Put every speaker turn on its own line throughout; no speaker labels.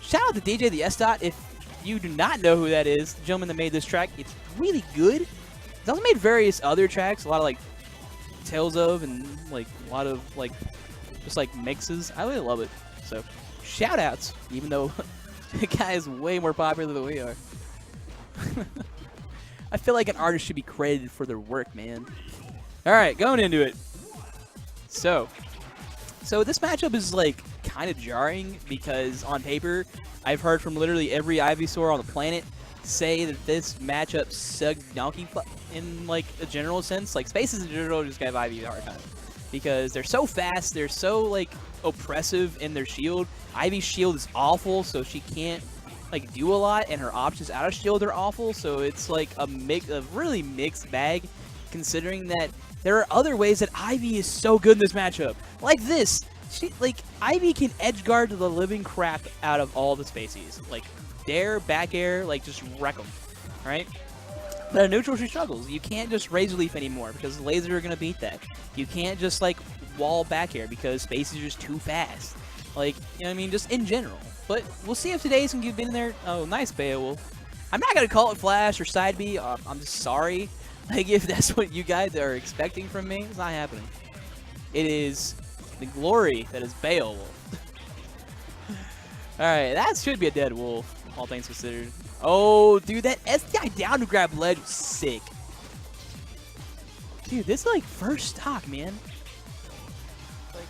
Shout out to DJ the S-Dot. If you do not know who that is, the gentleman that made this track, it's really good. He's also made various other tracks, a lot of like Tales of and like a lot of like just like mixes. I really love it. So shout outs, even though the guy is way more popular than we are. I feel like an artist should be credited for their work, man. All right, going into it. So this matchup is like kind of jarring because on paper, I've heard from literally every Ivysaur on the planet say that this matchup sucked donkey in like a general sense. Like spaces in general just give Ivy a hard time because they're so fast, they're so like oppressive in their shield. Ivy's shield is awful, so she can't like do a lot, and her options out of shield are awful. So it's like a really mixed bag, considering that there are other ways that Ivy is so good in this matchup, like this. Ivy can edge guard the living crap out of all the spacies. Like dare, back air, like just wreck them, right? But at neutral she struggles. You can't just Razor Leaf anymore because laser are gonna beat that. You can't just like wall back air because spaces are just too fast. Like, you know what I mean? Just in general. But we'll see if Todayyz can get in there. Oh, nice Beowulf. I'm not gonna call it Flash or Side B. I'm just sorry. Like if that's what you guys are expecting from me, it's not happening. It is the glory that is Beowulf. Alright, that should be a dead wolf, all things considered. Oh, dude, that STI down to grab ledge was sick. Dude, this is like first stock, man. Like,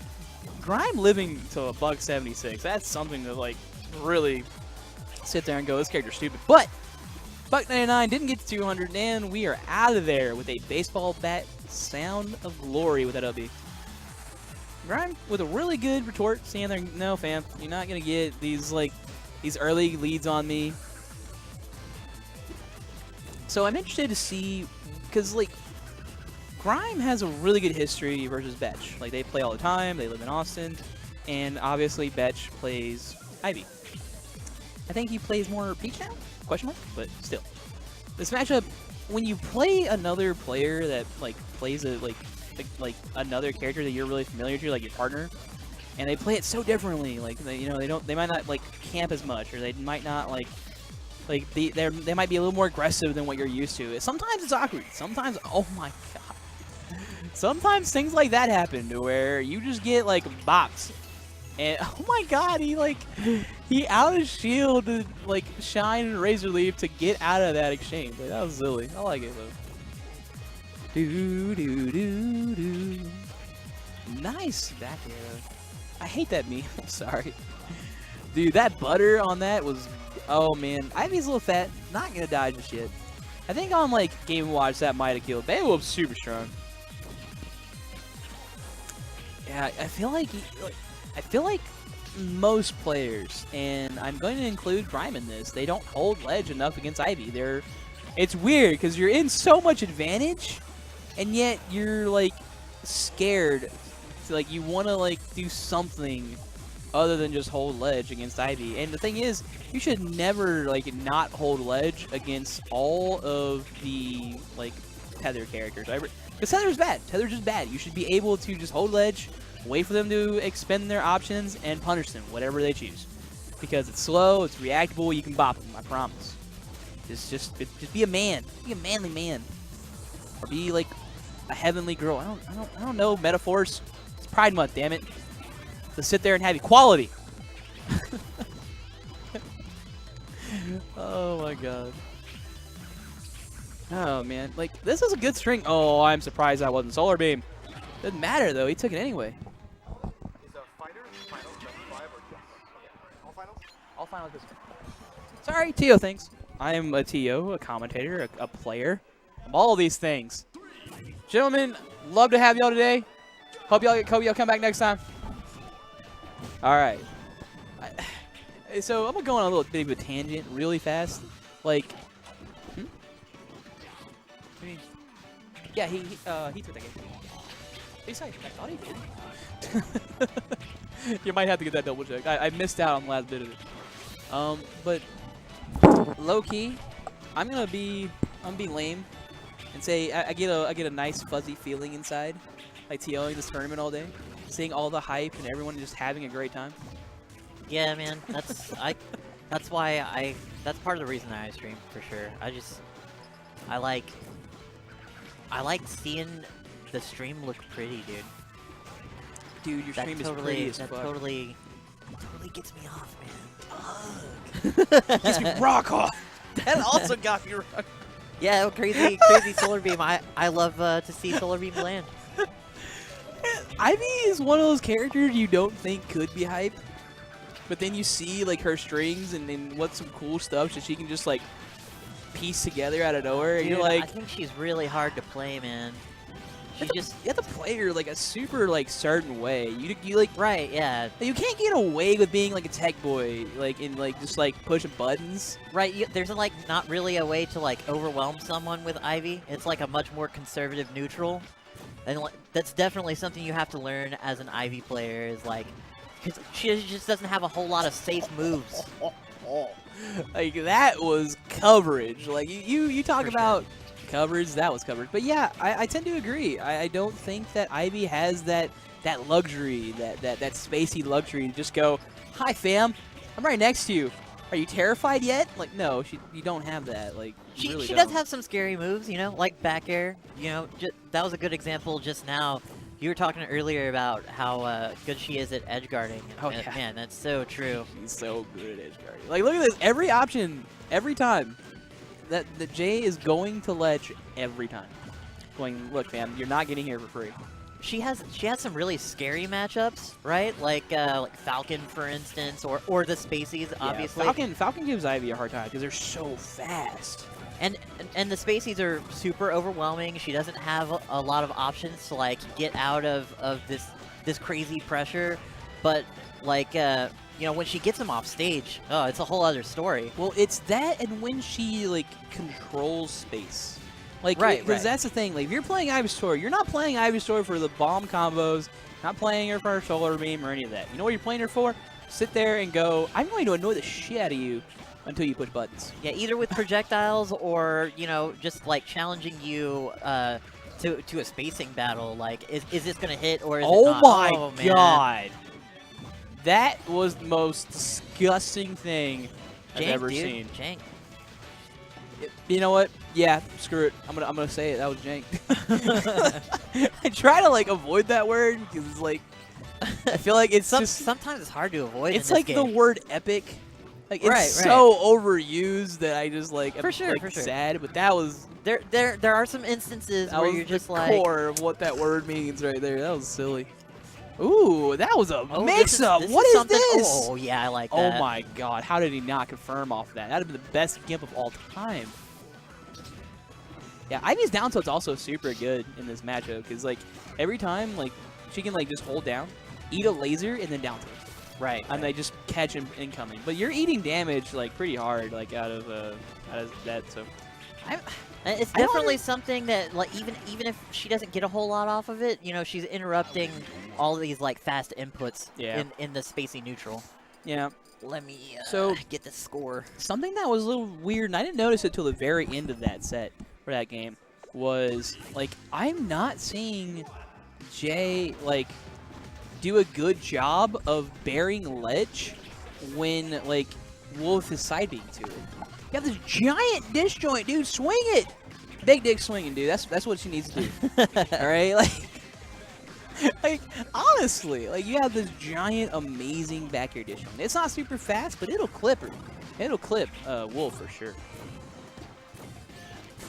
Grime living to a $176, that's something to like really sit there and go, this character's stupid. But Buck99 didn't get to 200, and we are out of there with a baseball bat sound of glory with that LB. Grime with a really good retort, saying there, no fam, you're not gonna get these early leads on me. So I'm interested to see, because like Grime has a really good history versus Betch. Like they play all the time, they live in Austin, and obviously Betch plays Ivy. I think he plays more Peach now? Question mark? But still, this matchup, when you play another player that like plays a like another character that you're really familiar to, like your partner, and they play it so differently. Like they might not like camp as much, or they might not they might be a little more aggressive than what you're used to. Sometimes it's awkward. Sometimes, oh my god, sometimes things like that happen to where you just get like bopped, and oh my god, he out of shield to like shine and Razor Leaf to get out of that exchange. Like, that was silly. I like it though. Nice back arrow. I hate that meme. I'm sorry. Dude, that butter on that was... Oh, man. Ivy's a little fat. Not going to dodge this shit. I think on, like, Game & Watch that might have killed. Beowulf's super strong. Yeah, I feel like most players, and I'm going to include Grime in this, they don't hold ledge enough against Ivy. It's weird, because you're in so much advantage, and yet you're like scared to, like, you want to like do something other than just hold ledge against Ivy. And the thing is, you should never like not hold ledge against all of the like tether characters. Because tether's bad. Tether's just bad. You should be able to just hold ledge, wait for them to expend their options, and punish them, whatever they choose. Because it's slow, it's reactable, you can bop them, I promise. Just be a man. Be a manly man. Or be like a heavenly girl. I don't know metaphors. It's Pride Month, damn it. To sit there and have equality. Oh my god. Oh man, like this is a good string. Oh, I'm surprised that wasn't Solar Beam. Doesn't matter though, he took it anyway. All finals this time. Sorry, Tio, thanks. I am a TO, a commentator, a player. I'm all these things. Gentlemen, love to have y'all today. Hope y'all come back next time. All right. So I'm gonna go on a little bit of a tangent really fast. Like, yeah, he took that game. I thought he did. You might have to get that double check. I missed out on the last bit of it. But low key, I'm gonna be lame and say I get a nice fuzzy feeling inside, like TOing this tournament all day. seeing all the hype and everyone just having a great time.
Yeah, man. That's That's why that's part of the reason that I stream for sure. I like seeing the stream look pretty, dude.
Dude, your
That
stream
totally,
is pretty as
that
fuck.
totally gets me off, man.
Gets me rock off. That also got me rock.
Yeah, crazy solar beam. I love to see solar beam land.
Ivy is one of those characters you don't think could be hype, but then you see like her strings and what some cool stuff that she can just like piece together out of nowhere, and
Dude,
you're like,
I think she's really hard to play, man. She
you have to play her like a super like certain way. You like
right, yeah,
you can't get away with being like a tech boy, like in like just like pushing buttons.
right. There's like not really a way to like overwhelm someone with Ivy. It's like a much more conservative neutral, and that's definitely something you have to learn as an Ivy player. Is like, because she just doesn't have a whole lot of safe moves.
Like that was coverage. Like you talk
For
about coverage, that was coverage. But yeah, I tend to agree. I don't think that Ivy has that luxury, that spacey luxury to just go, "Hi fam, I'm right next to you. Are you terrified yet?" Like no, you don't have that. Like
She
really
does
don't.
have some scary moves, you know, like back air. You know, that was a good example just now. You were talking earlier about how good she is at edge guarding.
Oh,
And,
yeah.
man, that's so true.
She's so good at edge guarding. Like look at this, every option, every time. That Jay is going to ledge every time. Going, look, fam, you're not getting here for free.
She has some really scary matchups, right? Like Falcon, for instance, or the Spaceys, obviously.
Yeah, Falcon gives Ivy a hard time because they're so fast.
And the Spaceys are super overwhelming. She doesn't have a lot of options to like get out of this crazy pressure, but like you know, when she gets them off stage, oh, it's a whole other story.
Well, it's that, and when she like controls space, like
Right,
because that's the thing. Like if you're playing Ivysaur, you're not playing Ivysaur for the bomb combos, not playing her for her solar beam or any of that. You know what you're playing her for? Sit there and go, I'm going to annoy the shit out of you until you push buttons.
Yeah, either with projectiles or, you know, just like challenging you to a spacing battle. Like, is this gonna hit or is it not?
My
Oh, man.
god! That was the most disgusting thing I've
Jank,
ever
dude.
seen.
Jank.
You know what? Yeah, screw it. I'm gonna say it. That was jank. I try to like avoid that word because it's like I feel like it's just
Sometimes it's hard to avoid.
it's
in this
like
game.
the word epic. Like it's
Right,
so overused that I just like
For
am,
sure,
like,
for sure.
sad. But that was
There are some instances
that
where
was
you're
the
just like,
core of what that word means right there. That was silly. Ooh, that was a
oh,
mix-up.
this
What is
something-
this?
Oh yeah, I like
Oh
that.
my god, how did he not confirm off that? That'd have been the best gimp of all time. Yeah, Ivy's down tilt's also super good in this matchup because like every time like she can like just hold down, eat a laser, and then down tilt.
Right.
And they just catch him incoming. But you're eating damage like pretty hard like out of that. So
It's
I don't
definitely something that, like, even if she doesn't get a whole lot off of it, you know, she's interrupting all these like fast inputs in the spacey neutral.
yeah.
Let me
So-
get the score.
Something that was a little weird, and I didn't notice it till the very end of that set for that game, was like I'm not seeing Jay like do a good job of bearing ledge when like Wolf is side being to it. You have this giant disjoint, dude. Swing it, big dick swinging, dude. That's what she needs to do. All right, like honestly, like you have this giant, amazing back air disjoint. It's not super fast, but it'll clip her. It'll clip Wolf for sure.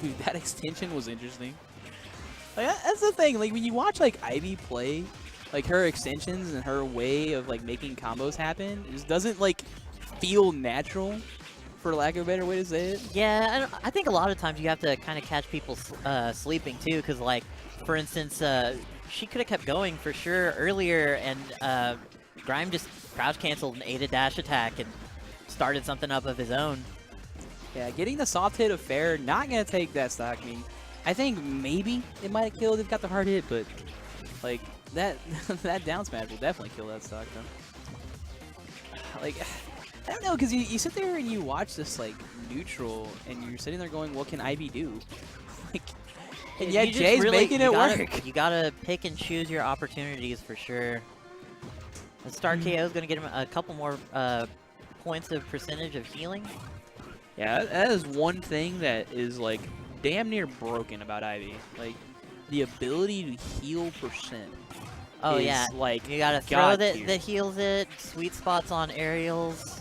Dude, that extension was interesting. Like that's the thing. Like when you watch like Ivy play, like her extensions and her way of like making combos happen, it just doesn't like feel natural, for lack of a better way to say it.
Yeah, I think a lot of times you have to kind of catch people sleeping too, because like, for instance, she could have kept going for sure earlier, and Grime just crouch canceled and ate a dash attack and started something up of his own.
Yeah, getting the soft hit of fair, not gonna take that stock. I mean, I think maybe it might have killed if it got the hard hit, but like that that down smash will definitely kill that stock though. Like I don't know, because you sit there and you watch this like neutral, and you're sitting there going, what can Ivy do? Like, and
You
yet
just
Jay's
really-
making
you
it
gotta-
work.
You gotta pick and choose your opportunities for sure. The Star KO is going to get him a couple more points of percentage of healing.
Yeah, that is one thing that is like damn near broken about Ivy. Like the ability to heal percent.
Oh
is,
yeah,
like
you got a throw
God
that
tier.
heals it. Sweet spots on aerials.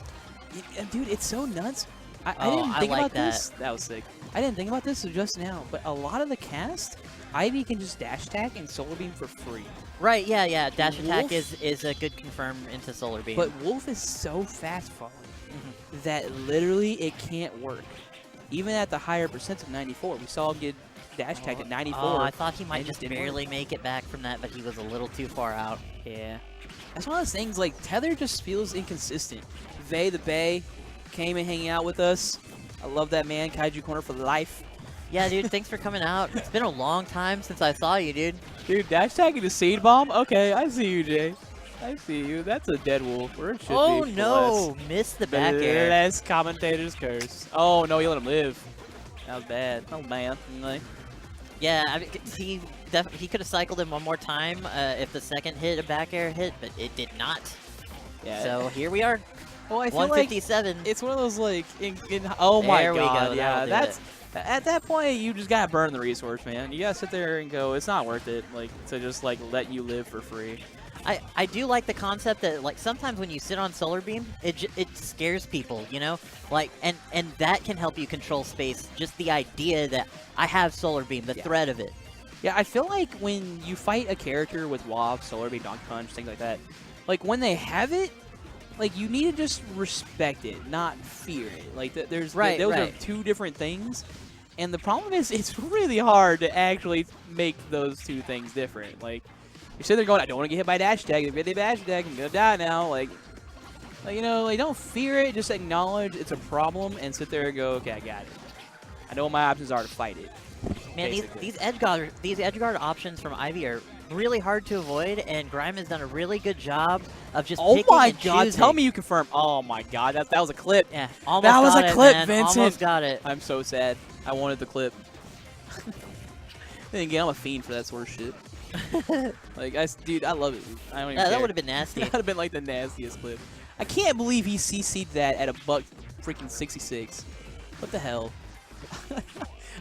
Dude, it's so nuts. I
Oh,
didn't
I
think
like
about
that.
this. That was sick. I didn't think about this just now, but a lot of the cast, Ivy can just dash attack and solar beam for free.
Right, yeah. Dash attack
Wolf-
is a good confirm into Solar Beam.
But Wolf is so fast falling
Mhm.
that literally it can't work. Even at the higher percent of 94, we saw him get dash attack at 94.
Oh, I thought he might
and it
just
didn't
barely make it back from that, but he was a little too far out.
Yeah. That's one of those things, like, Tether just feels inconsistent. Vay the Bay came and hanging out with us. I love that man, Kaiju Corner for life.
Yeah, dude, thanks for coming out. It's been a long time since I saw you, dude.
Dude, dash tagging the seed bomb? Okay, I see you, Jay. I see you. That's a dead wolf. Or it should
Oh
be.
no, missed the back air.
Bless commentator's curse. Oh no, you let him live. That was bad. Oh man. Like,
Yeah, I mean, he could have cycled him one more time if the second hit a back air hit, but it did not.
yeah.
So here we are,
well, I feel like
157.
it's one of those like, oh my
There we go,
god, yeah.
that'll do
That's at that point you just gotta burn the resource, man. You gotta sit there and go, it's not worth it, like to just like let you live for free.
I do like the concept that like sometimes when you sit on Solar Beam, it scares people, you know, like and that can help you control space. Just the idea that I have Solar Beam, the threat of it.
Yeah, I feel like when you fight a character with Wob, Solar Beam, Donkey Punch, things like that, like when they have it, like you need to just respect it, not fear it. Like those are two different things, and the problem is it's really hard to actually make those two things different. Like you're sitting there going, I don't want to get hit by dash tag. If I get the dash tag, I'm gonna die now. Like you know, like don't fear it. Just acknowledge it's a problem and sit there and go, okay, I got it. I know what my options are to fight it.
Man, these edge guard options from Ivy are really hard to avoid, and Grime has done a really good job of just picking and choosing.
Tell me you confirm. Oh my god, that was a clip.
Yeah, almost
that was
got
a
it,
clip,
man.
Vincent.
Almost got it.
I'm so sad. I wanted the clip. Then again, I'm a fiend for that sort of shit. Like, dude, I love it. I don't even care.
That would have been nasty.
That would have been like the nastiest clip. I can't believe he CC'd that at a buck freaking 66. What the hell?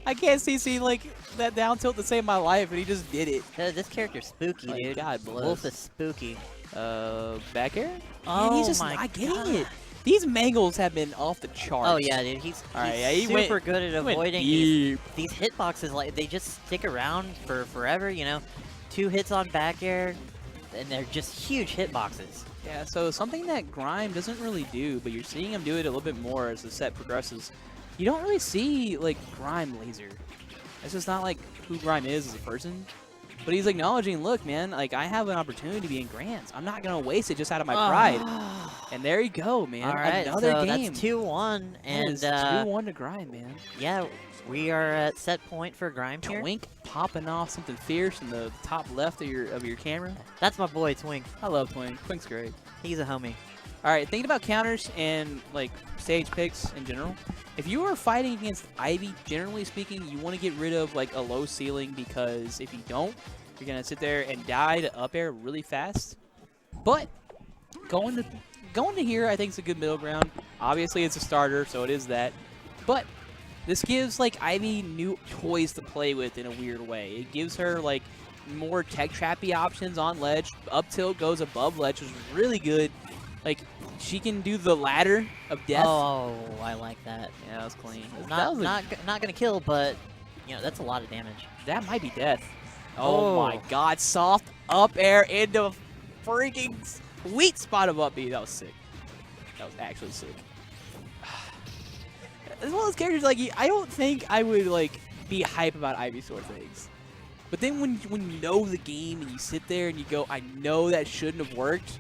I can't CC like that down tilt to save my life, and he just did it.
This character's spooky,
Like,
dude.
God bless.
Wolf is spooky.
Back air?
Oh,
Man, he's just
my
not getting
God.
it. These mangles have been off the charts.
Oh yeah, dude. He's
Alright, yeah, he
super
went-
good at
he went
avoiding
deep.
these hitboxes. Like they just stick around for forever. You know, 2 hits on back air, and they're just huge hitboxes.
Yeah, so something that Grime doesn't really do, but you're seeing him do it a little bit more as the set progresses. You don't really see, like, Grime laser. It's just not, like, who Grime is as a person. But he's acknowledging, look, man, like, I have an opportunity to be in Grands. I'm not going to waste it just out of my pride. And there you go, man.
All right,
Another
so
game.
that's 2-1, and
2-1 to Grime, man.
yeah, we are at set point for Grime here.
Twink popping off something fierce in the top left of your camera.
That's my boy Twink.
I love Twink. Twink's great.
He's a homie.
All right, thinking about counters and like stage picks in general. If you are fighting against Ivy, generally speaking, you want to get rid of like a low ceiling because if you don't, you're gonna sit there and die to up air really fast. But going to here, I think is a good middle ground. Obviously, it's a starter, so it is that. But this gives like Ivy new toys to play with in a weird way. It gives her like more tech trappy options on ledge. Up tilt goes above ledge, which is really good. Like, she can do the ladder of death.
Oh, I like that.
Yeah, that was clean.
Not gonna kill, but you know that's a lot of damage.
That might be death. Oh my god, soft up air into freaking sweet spot of up B. That was sick. That was actually sick. As well as characters, like, I don't think I would, like, be hype about Ivysaur things. But then when you know the game and you sit there and you go, I know that shouldn't have worked.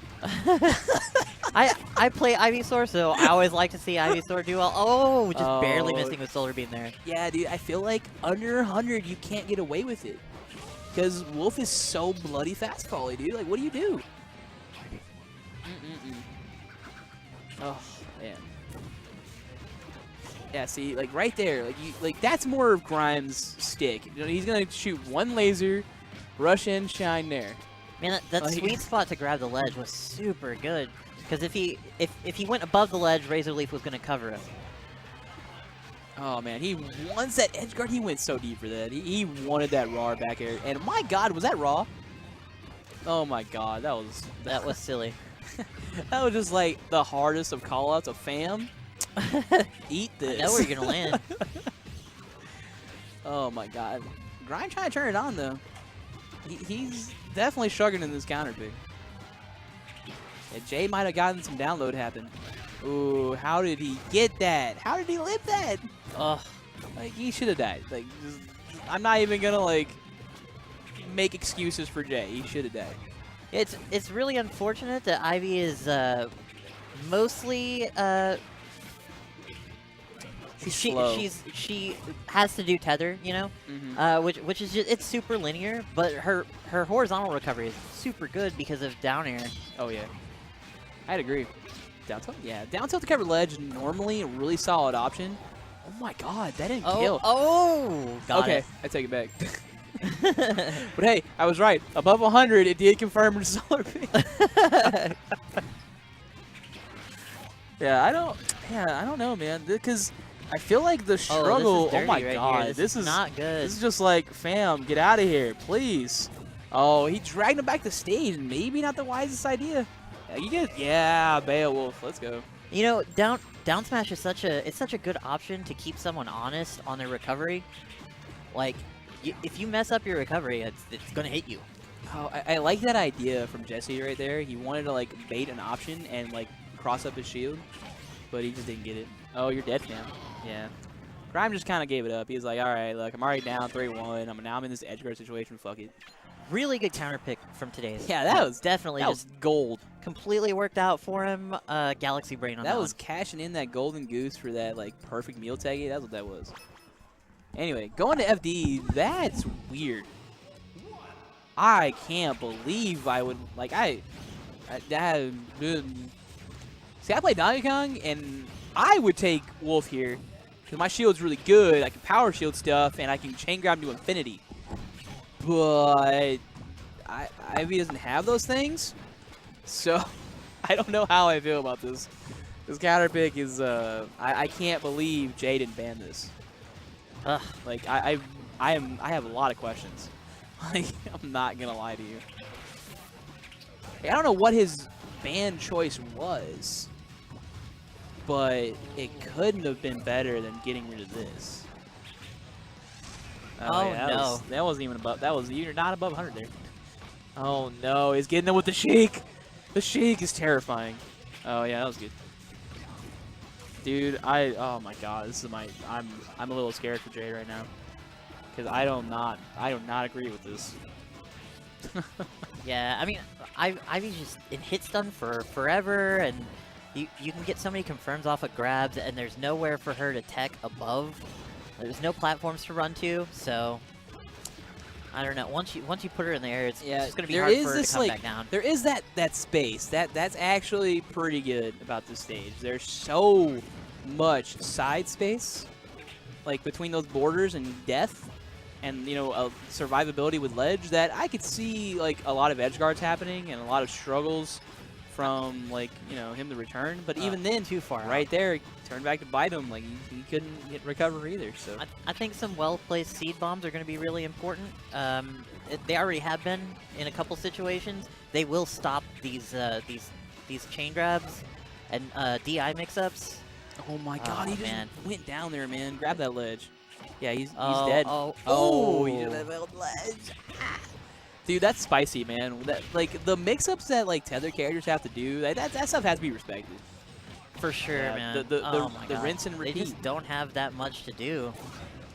I play Ivysaur, so I always like to see Ivysaur do well. Oh, just barely
Oh.
missing with Solar Beam there.
Yeah, dude, I feel like under 100 you can't get away with it. Because Wolf is so bloody fast volley, dude. Like, what do you do? Oh, man. Yeah, see, like right there, like that's more of Grime's stick. You know, he's gonna shoot one laser, rush in, shine there.
Man, that sweet spot to grab the ledge was super good. Because if he went above the ledge, Razor Leaf was going to cover him.
Oh man, he wants that edge guard. He went so deep for that. He wanted that raw back air. And my God, was that raw? Oh my God, that was
silly.
That was just like the hardest of callouts of fam. Eat this.
I know where you're gonna land.
Oh my God, Grime trying to turn it on though. He's definitely struggling in this counter pick. Yeah, Jay might have gotten some download happen. Ooh, how did he get that? How did he live that?
Ugh.
Like, he should have died. Like, I'm not even gonna, like, make excuses for Jay. He should have died.
It's really unfortunate that Ivy is mostly she has to do tether, you know, which is just, it's super linear, but her horizontal recovery is super good because of down air.
Oh yeah, I'd agree. Down tilt, yeah, down tilt to cover ledge normally a really solid option. Oh my God, that didn't kill.
Oh, got it.
I take it back. But hey, I was right. Above 100, it did confirm her solar peak. I don't know, man, because I feel like the struggle.
Oh
my
right
God,
here. This is not good.
This is just like, fam, get out of here, please. Oh, he dragged him back to stage. Maybe not the wisest idea. Yeah, Beowulf. Let's go.
You know, down smash is such a good option to keep someone honest on their recovery. Like, if you mess up your recovery, it's gonna hit you.
Oh, I like that idea from Jesse right there. He wanted to like bait an option and like cross up his shield, but he just didn't get it. Oh, you're dead, fam. Yeah. Grime just kind of gave it up. He was like, all right, look, I'm already down 3-1. Now I'm in this edge guard situation. Fuck it.
Really good counter pick from Todayyz.
Yeah, that was
definitely
just gold.
Completely worked out for him. Galaxy Brain on that.
That was cashing in that golden goose for that like perfect meal taggy. That's what that was. Anyway, going to FD, that's weird. I can't believe I would like see. I play Donkey Kong and I would take Wolf here because my shield's really good. I can power shield stuff and I can chain grab to infinity. But Ivy doesn't have those things, so I don't know how I feel about this. This counter pick is I can't believe Jay didn't ban this. Like I have a lot of questions. Like, I'm not gonna lie to you. I don't know what his ban choice was, but it couldn't have been better than getting rid of this.
Oh
yeah,
no.
That wasn't even above. That was, you're not above 100 there. Oh no, he's getting them with the shake. The shake is terrifying. Oh yeah, that was good. Dude, oh my God, this is I'm a little scared for Jade right now. Because I do not agree with this.
Yeah, I mean, Ivy's just in hit stun for forever, and you can get so many confirms off of grabs, and there's nowhere for her to tech above. There's no platforms to run to, so I don't know. Once you put her in the air, it's just gonna be hard for her to come back down.
There is that space that's actually pretty good about this stage. There's so much side space, like between those borders and death, and you know survivability with ledge, that I could see like a lot of edge guards happening and a lot of struggles from like him to return. But even then,
too far
right there, turned back to bite him. Like he couldn't get recover either. So
I think some well-placed seed bombs are going to be really important. They already have been in a couple situations. They will stop these chain grabs and DI mix-ups.
Oh my God, he just went down there, man. Grab that ledge. Yeah, he's
Oh,
dead.
oh.
He just leveled ledge. Ah. Dude, that's spicy, man. Like the mix-ups that like tether characters have to do, that stuff has to be respected.
For sure, man.
The rinse and repeat.
They just don't have that much to do.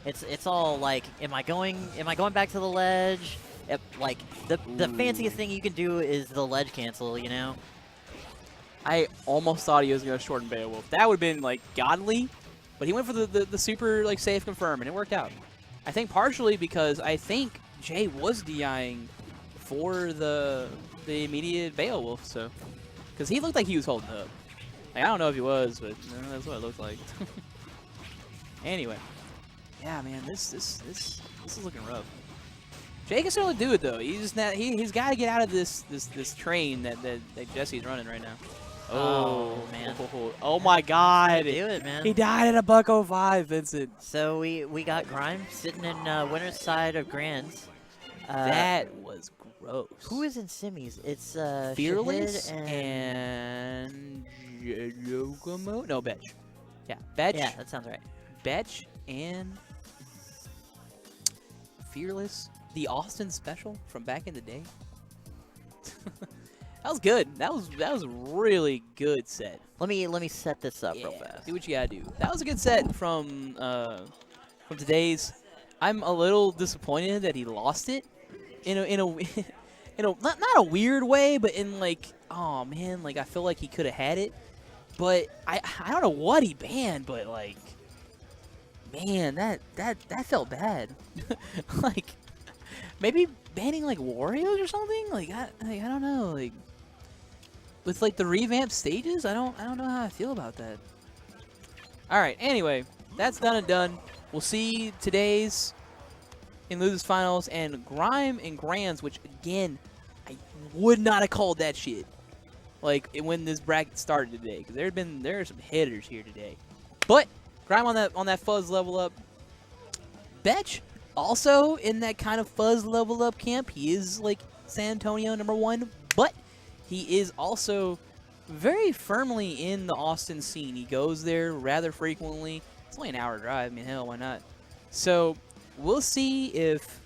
It's all like, am I going back to the ledge? Like the fanciest thing you can do is the ledge cancel, you know.
I almost thought he was gonna shorten Beowulf. That would have been like godly, but he went for the super like safe confirm, and it worked out. I think partially because I think Jay was DIing for the immediate Beowulf, so because he looked like he was holding up. Like, I don't know if he was, but that's what it looked like. Anyway, yeah, man, this is looking rough. Jay can certainly do it though. He's just not, he's got to get out of this train that Jesse's running right now.
Oh, man.
Oh my God!
Do it, man.
He died at a $105, Vincent.
So we got Grime sitting in winner's side of Grands.
That was gross.
Who is in semis? It's
Fearless
Shahid
and Yokomo? No, Betch. Yeah, Betch.
Yeah, that sounds right.
Betch and Fearless. The Austin special from back in the day. That was good. That was a really good set.
Let me set this up real fast.
Do what you gotta do. That was a good set from Todayyz. I'm a little disappointed that he lost it in a not a weird way, but in like, oh man, like I feel like he could have had it. But I don't know what he banned, but like, man, that felt bad. Like maybe banning like Warriors or something. Like I don't know. Like with like the revamped stages, I don't know how I feel about that. All right. Anyway, that's done and done. We'll see Todayyz in losers finals and Grime and Grands, which again, would not have called that shit like when this bracket started today, because there are some hitters here today. But Grime on that fuzz level up. Betch also in that kind of fuzz level up camp. He is like San Antonio #1, but he is also very firmly in the Austin scene. He goes there rather frequently. It's only an hour drive. I mean, hell, why not? So we'll see if